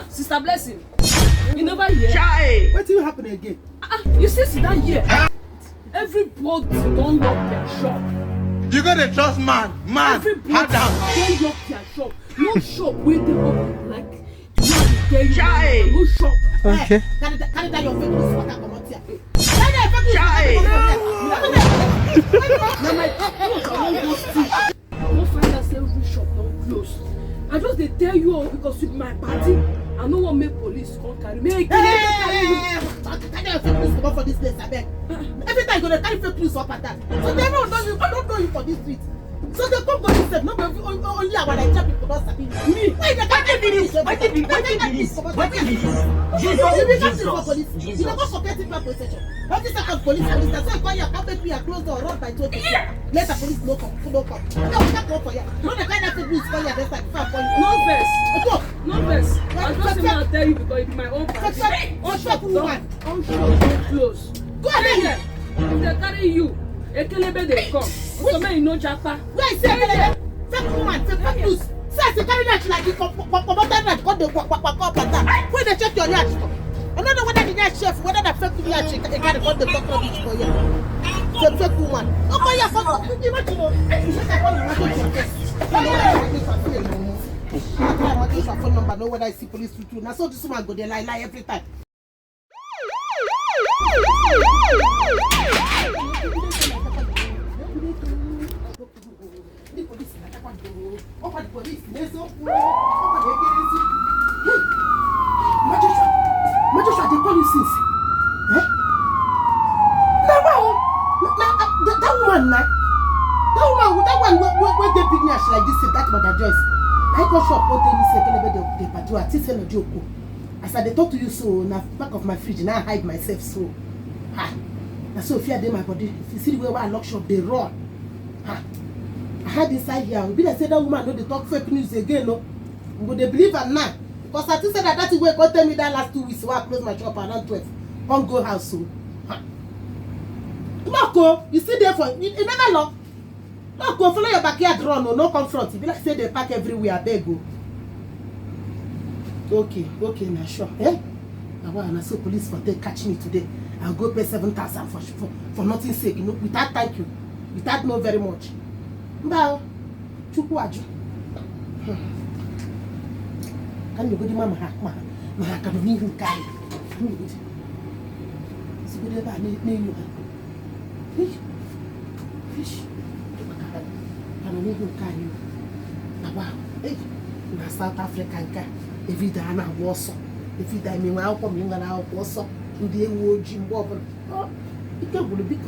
Sister Blessing, you never hear? Chai! What will happen again? You see, sit down here. Everybody don't lock their shop. You gotta trust man. Everybody Hard down. don't lock their shop. No shop where they open like tell you Chai! no shop. Okay. Carry that your fake news water come out here. Chai! Now my people I won't go steal. I won't find out say every shop don't close. I just they tell you all because with my party, I no want make police come carry me. Carry your fake news come out for this place, I beg. Every time you gonna carry fake news up at that. So they don't know you for this street. So they come to this set, not only our Nigeria people don't sabi me. Why they can't be this? Why they be this? You never forget it by possession. All this second police, that's why you can't make me a close door run by 20. Let the police no come. No, we can't go for you. No, the kind of fake news for you, that's like far for you. No verse. Go. No verse. I just want to tell you because it's my own party. All shop don't close. Go ahead. If they carry you, Ekelebe they come. So man, you know Japa. Where is it? Fake woman, fake news. Say you carry that like you come that got the up and down. When they check your yacht. I don't know whether the yacht chef, whether the fake yacht chick, they carry got the top of it for you. Fake woman. Oh boy, yeah, fuck. You want to know? I phone number, know whether I see police too. Now so this woman go there lie every time. Opa de police, nesse opa de emergency. Majoshua, they call you since. Eh? That woman, that one, where they big nash like this, that Mother Joyce. I go shop, what they say, Ekelebe they patu, I tell no joke. As I talk to you so, now back of my fridge, now I hide myself so. Ha. Now so if you are there, my body, if you see the way I lock shop, they run. Ha. I had inside here. We be like say that woman know they talk fake news again, no. But they believe her now. Because I think said that way God tell me that last 2 weeks why I close my shop around 12. Come go house so. Marco, you sit there for you never lock. Marco, follow your backyard run, no confront. You be like say they park everywhere, beg go. Okay, now sure. Eh? Now so police for they catch me today. I'll go pay 7,000 for nothing sake, you know, without thank you. Without know very much. Now, Chukwaju. Can you go to Mama? Can you leave him carry? So good about me. Fish. Can you leave him carry? Now, wow. Hey, in South Africa, every day I'm a warsaw. If you die, me, I'll come in and I'll warsaw. In the old Jim Bob. Oh, it can't be big.